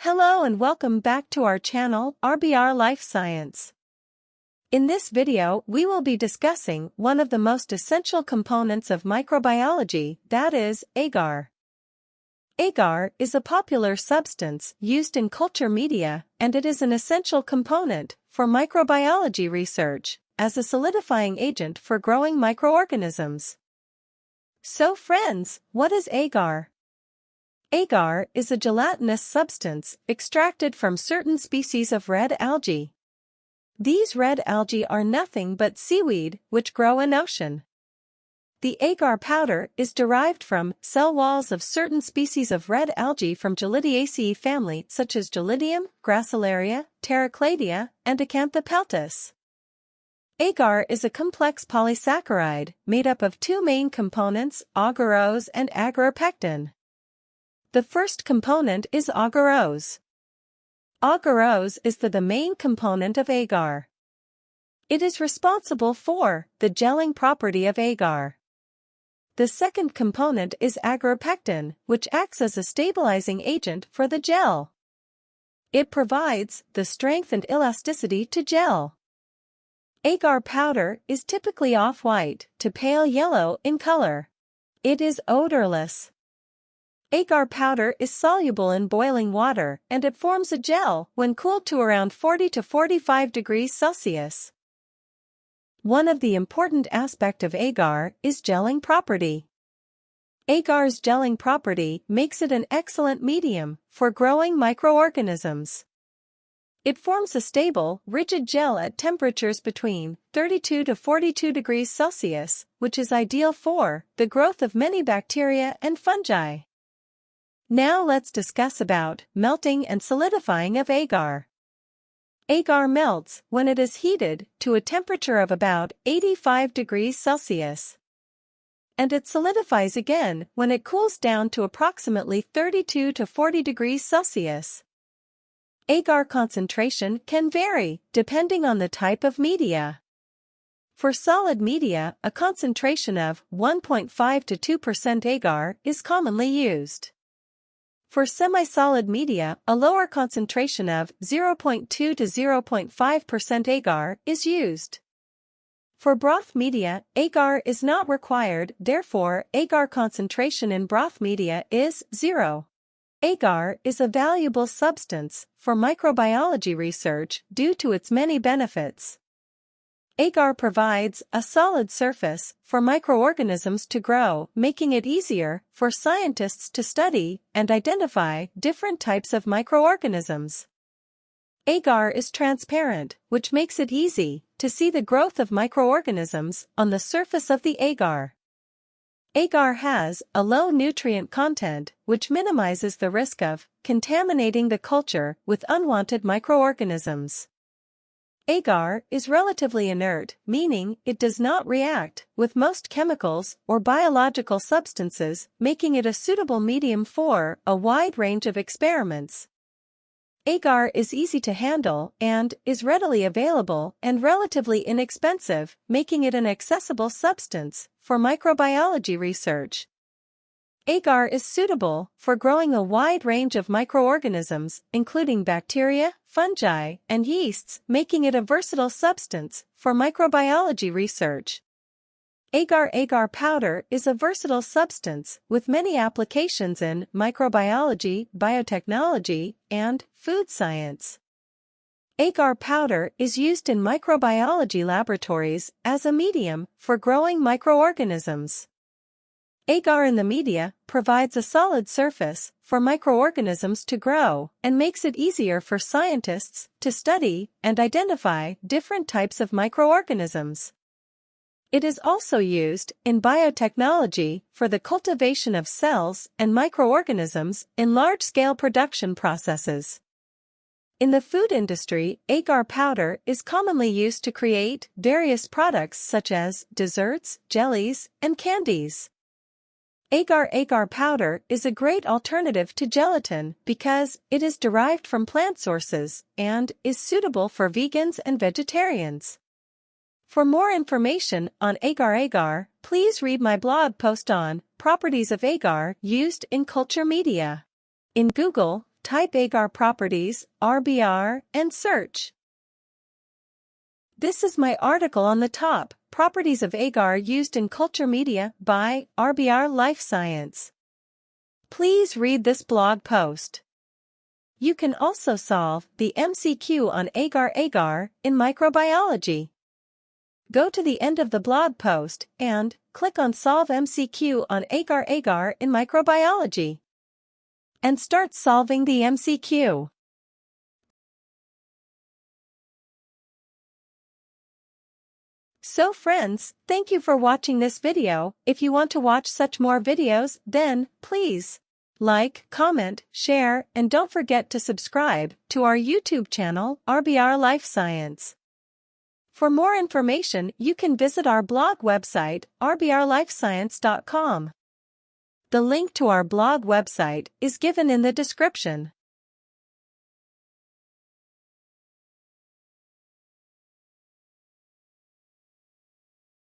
Hello and welcome back to our channel, RBR Life Science. In this video, we will be discussing one of the most essential components of microbiology, that is, agar. Agar is a popular substance used in culture media, and it is an essential component for microbiology research as a solidifying agent for growing microorganisms. So friends, what is agar? Agar is a gelatinous substance extracted from certain species of red algae. These red algae are nothing but seaweed which grow in ocean. The agar powder is derived from cell walls of certain species of red algae from Gelateaceae family such as Gelidium, Gracilaria, Pterocladia, and Acanthopeltis. Agar is a complex polysaccharide made up of two main components, agarose and agarapectin. The first component is agarose. Agarose is the main component of agar. It is responsible for the gelling property of agar. The second component is agarapectin, which acts as a stabilizing agent for the gel. It provides the strength and elasticity to gel. Agar powder is typically off-white to pale yellow in color. It is odorless. Agar powder is soluble in boiling water and it forms a gel when cooled to around 40 to 45 degrees Celsius. One of the important aspects of agar is gelling property. Agar's gelling property makes it an excellent medium for growing microorganisms. It forms a stable, rigid gel at temperatures between 32 to 42 degrees Celsius, which is ideal for the growth of many bacteria and fungi. Now let's discuss about melting and solidifying of agar. Agar melts when it is heated to a temperature of about 85 degrees Celsius. And it solidifies again when it cools down to approximately 32 to 40 degrees Celsius. Agar concentration can vary depending on the type of media. For solid media, a concentration of 1.5 to 2% agar is commonly used. For semi-solid media, a lower concentration of 0.2 to 0.5% agar is used. For broth media, agar is not required, therefore, agar concentration in broth media is 0. Agar is a valuable substance for microbiology research due to its many benefits. Agar provides a solid surface for microorganisms to grow, making it easier for scientists to study and identify different types of microorganisms. Agar is transparent, which makes it easy to see the growth of microorganisms on the surface of the agar. Agar has a low nutrient content, which minimizes the risk of contaminating the culture with unwanted microorganisms. Agar is relatively inert, meaning it does not react with most chemicals or biological substances, making it a suitable medium for a wide range of experiments. Agar is easy to handle and is readily available and relatively inexpensive, making it an accessible substance for microbiology research. Agar is suitable for growing a wide range of microorganisms, including bacteria, fungi, and yeasts, making it a versatile substance for microbiology research. Agar powder is a versatile substance with many applications in microbiology, biotechnology, and food science. Agar powder is used in microbiology laboratories as a medium for growing microorganisms. Agar in the media provides a solid surface for microorganisms to grow and makes it easier for scientists to study and identify different types of microorganisms. It is also used in biotechnology for the cultivation of cells and microorganisms in large-scale production processes. In the food industry, agar powder is commonly used to create various products such as desserts, jellies, and candies. Agar powder is a great alternative to gelatin because it is derived from plant sources and is suitable for vegans and vegetarians. For more information on agar, please read my blog post on properties of agar used in culture media. In Google, type agar properties, RBR, and search. This is my article on the top, Properties of Agar Used in Culture Media by RBR Life Science. Please read this blog post. You can also solve the MCQ on Agar-Agar in microbiology. Go to the end of the blog post and click on Solve MCQ on Agar-Agar in microbiology. And start solving the MCQ. So friends, thank you for watching this video. If you want to watch such more videos, then please like, comment, share, and don't forget to subscribe to our YouTube channel, RBR Life Science. For more information, you can visit our blog website, rbrlifescience.com. The link to our blog website is given in the description.